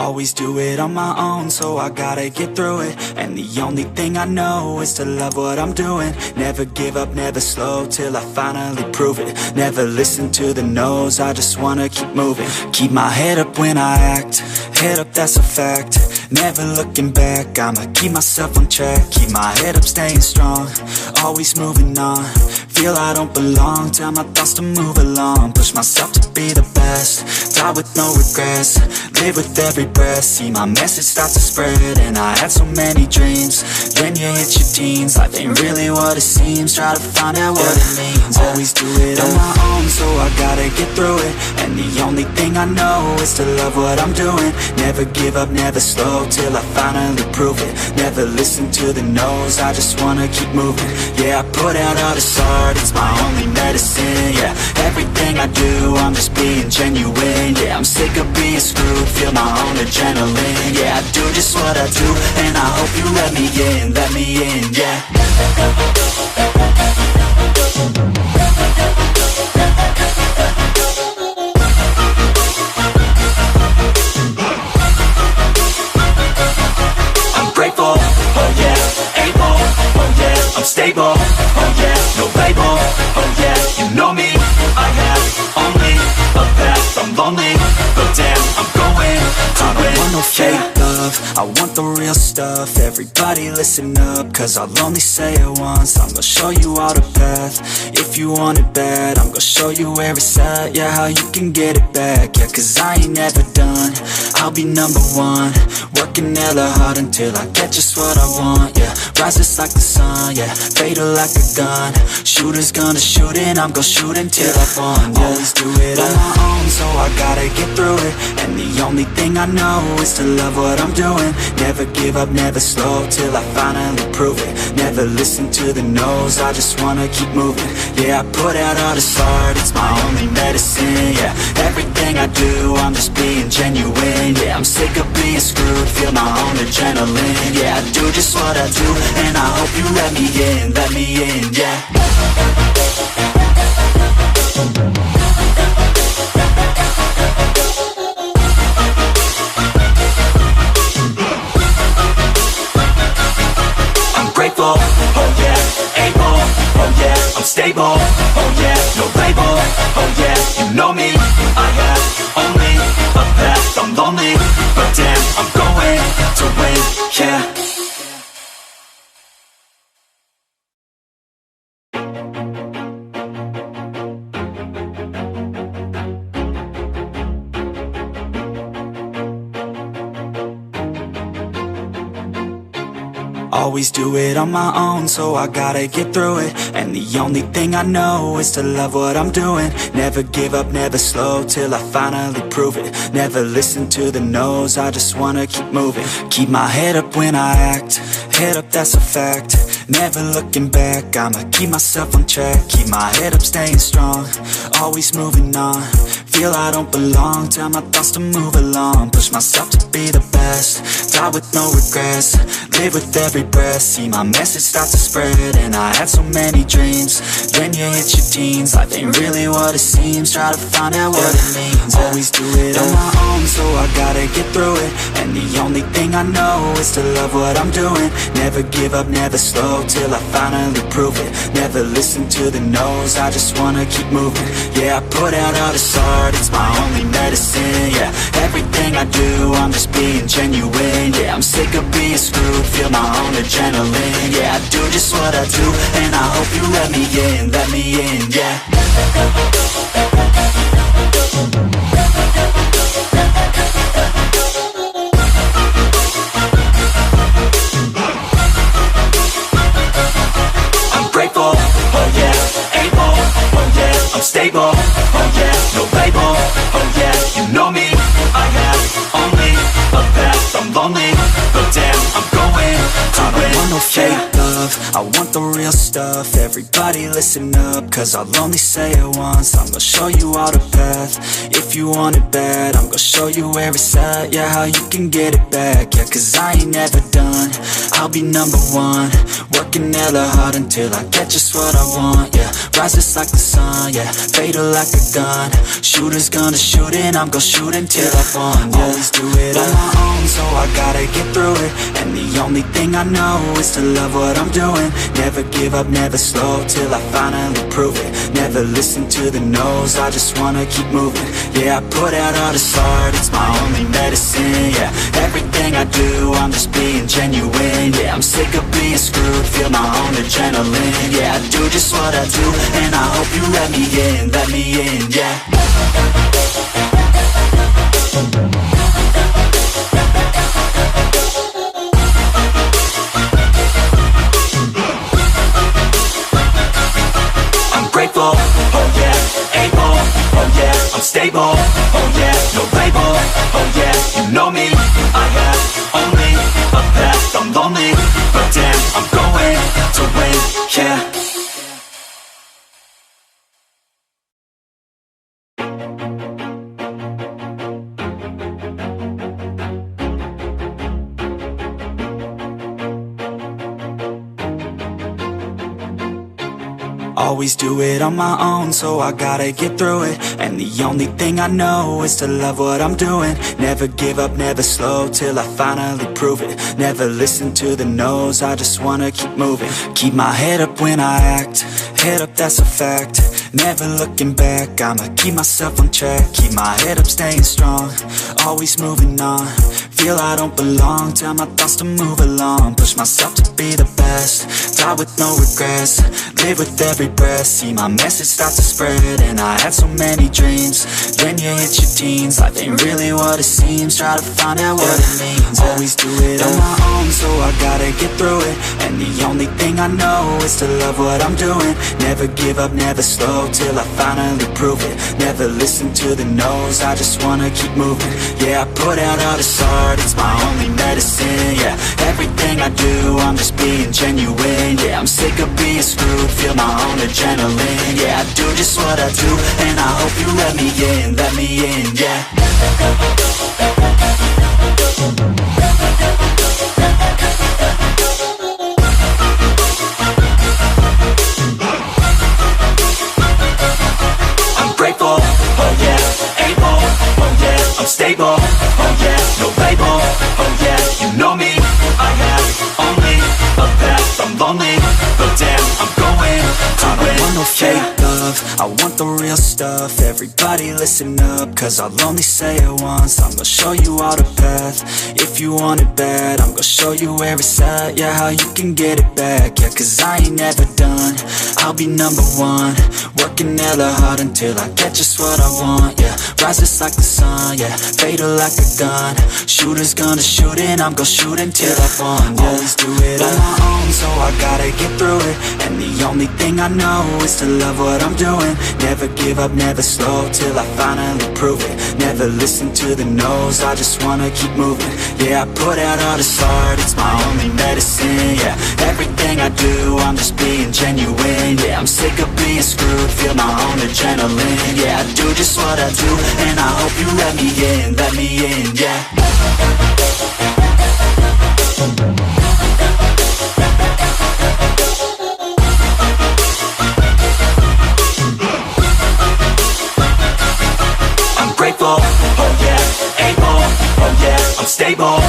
Always do it on my own, so I gotta get through it. And the only thing I know is to love what I'm doing. Never give up, never slow, till I finally prove it. Never listen to the no's, I just wanna keep moving. Keep my head up when I act, head up, that's a fact. Never looking back, I'ma keep myself on track. Keep my head up, staying strong, always moving on. Feel I don't belong, tell my thoughts to move along. Push myself to be the best, die with no regrets. Live with every breath, see my message start to spread. And I had so many dreams, then you hit your teens. Life ain't really what it seems, try to find out what it means. Always do it on my own, so I gotta get through it. And the only thing I know is to love what I'm doing. Never give up, never slow, till I finally prove it. Never listen to the no's, I just wanna keep moving. Yeah, I put out all this art, it's my only medicine. Yeah, everything I do, I'm just being genuine. Yeah, I'm sick of being screwed, feel my own adrenaline. Yeah, I do just what I do, and I hope you let me in, yeah. I'm grateful, oh yeah, able, oh yeah, I'm stable, oh yeah, no label, oh yeah, you know me, I have only a path, I'm lonely, but damn, I'm going to win. I don't want no fake love, I want the real stuff. Everybody listen up, cause I'll only say it once. I'm gonna show you all the path, if you want it bad. I'm gonna show you where it's at, yeah, how you can get it back. Yeah, cause I ain't never done, I'll be number one. Working hella hard until I get just what I want, yeah. Rises like the sun, yeah, fatal like a gun. Shooters gonna shoot and I'm gonna shoot until I won, yeah. Always do it on my own, so I gotta get through it. And the only thing I know is to love what I'm doing. Never give up, never slow, till I finally prove it. Never listen to the no's, I just wanna keep moving. Yeah, I put out all this art, it's my only medicine. Yeah, everything I do, I'm just being genuine. Yeah, I'm sick of being screwed, feel my own adrenaline. Yeah, I do just what I do, and I hope you let me in, yeah. Grateful, oh yeah, able, oh yeah, I'm stable, oh yeah, no label, oh yeah, you know me, I have only a path, I'm lonely, but damn, I'm going to win, yeah. Always do it on my own, so I gotta get through it. And the only thing I know is to love what I'm doing. Never give up, never slow, till I finally prove it. Never listen to the no's, I just wanna keep moving. Keep my head up when I act, head up, that's a fact. Never looking back, I'ma keep myself on track. Keep my head up, staying strong, always moving on. Feel I don't belong, tell my thoughts to move along. Push myself to be the best, die with no regrets. Live with every breath, see my message start to spread. And I had so many dreams, then you hit your teens. Life ain't really what it seems, try to find out what it means. Always do it on my own, so I gotta get through it. And the only thing I know is to love what I'm doing. Never give up, never slow, till I finally prove it. Never listen to the no's, I just wanna keep moving. Yeah, I put out all this art, it's my only medicine. Yeah, everything I do, I'm just being genuine. Yeah, I'm sick of being screwed, feel my own adrenaline. Yeah, I do just what I do, and I hope you let me in, yeah. I'm grateful, oh yeah, able, oh yeah, I'm stable, oh yeah, no label, oh yeah, you know me, I have only a path, I'm lonely, but damn, I'm going to win. I don't want no fake love, I I want the real stuff, everybody listen up, cause I'll only say it once. I'm gonna show you all the path, if you want it bad. I'm gonna show you where it's at, yeah, how you can get it back. Yeah, cause I ain't never done, I'll be number one. Working hella hard until I get just what I want, yeah. Rise just like the sun, yeah, fatal like a gun. Shooters gonna shoot and I'm gonna shoot until I won, yeah. Always do it on my own, so I gotta get through it. And the only thing I know is to love what I'm doing. Never give up, never slow, till I finally prove it. Never listen to the no's, I just wanna keep moving. Yeah, I put out all this art, it's my only medicine, yeah. Everything I do, I'm just being genuine, yeah. I'm sick of being screwed, feel my own adrenaline, yeah. I do just what I do, and I hope you let me in, yeah. Grateful, oh yeah, able, oh yeah, I'm stable, oh yeah, no label, oh yeah, you know me, I have only a path, I'm lonely, but damn, I'm going to win, yeah. Always do it on my own, so I gotta get through it. And the only thing I know is to love what I'm doing. Never give up, never slow, till I finally prove it. Never listen to the no's, I just wanna keep moving. Keep my head up when I act, head up, that's a fact. Never looking back, I'ma keep myself on track. Keep my head up, staying strong, always moving on. Feel I don't belong, tell my thoughts to move along. Push myself to be the best, die with no regrets. Live with every breath, see my message start to spread. And I had so many dreams, then you hit your teens. Life ain't really what it seems, try to find out what it means. Always do it on my own, so I gotta get through it. And the only thing I know is to love what I'm doing. Never give up, never slow, till I finally prove it. Never listen to the no's, I just wanna keep moving. Yeah, I put out all this art, it's my only medicine, yeah. Everything I do, I'm just being genuine, yeah. I'm sick of being screwed, feel my own adrenaline, yeah. I do just what I do, and I hope you let me in, yeah. I'm grateful, oh yeah, able, oh yeah, I'm stable, oh yeah, no label, oh yeah, you know me, I have only a path, I'm lonely, but damn, I'm going to win. I don't want no fake love, I want the real stuff. Everybody listen up, cause I'll only say it once. I'm gonna show you all the path, if you want it bad. I'm gonna show you where it's at, yeah, how you can get it back. Yeah, cause I ain't never done, I'll be number one. Working hella hard until I get just what I want, yeah. Rise just like the sun, yeah, fatal like a gun. Shooters gonna shoot and I'm gonna shoot until I won, yeah. Always do it on my own, so I gotta get through it. And the only thing I know is to love what I'm doing. Never give up, never slow, till I finally prove it. Never listen to the no's, I just wanna keep moving. Yeah, I put out all this art, it's my only medicine, yeah. Everything I do, I'm just being genuine, yeah. I'm sick of being screwed, feel my own adrenaline, yeah. I do just what I do, and I hope you let me in, yeah. I'm grateful, oh yeah, able, oh yeah, I'm stable,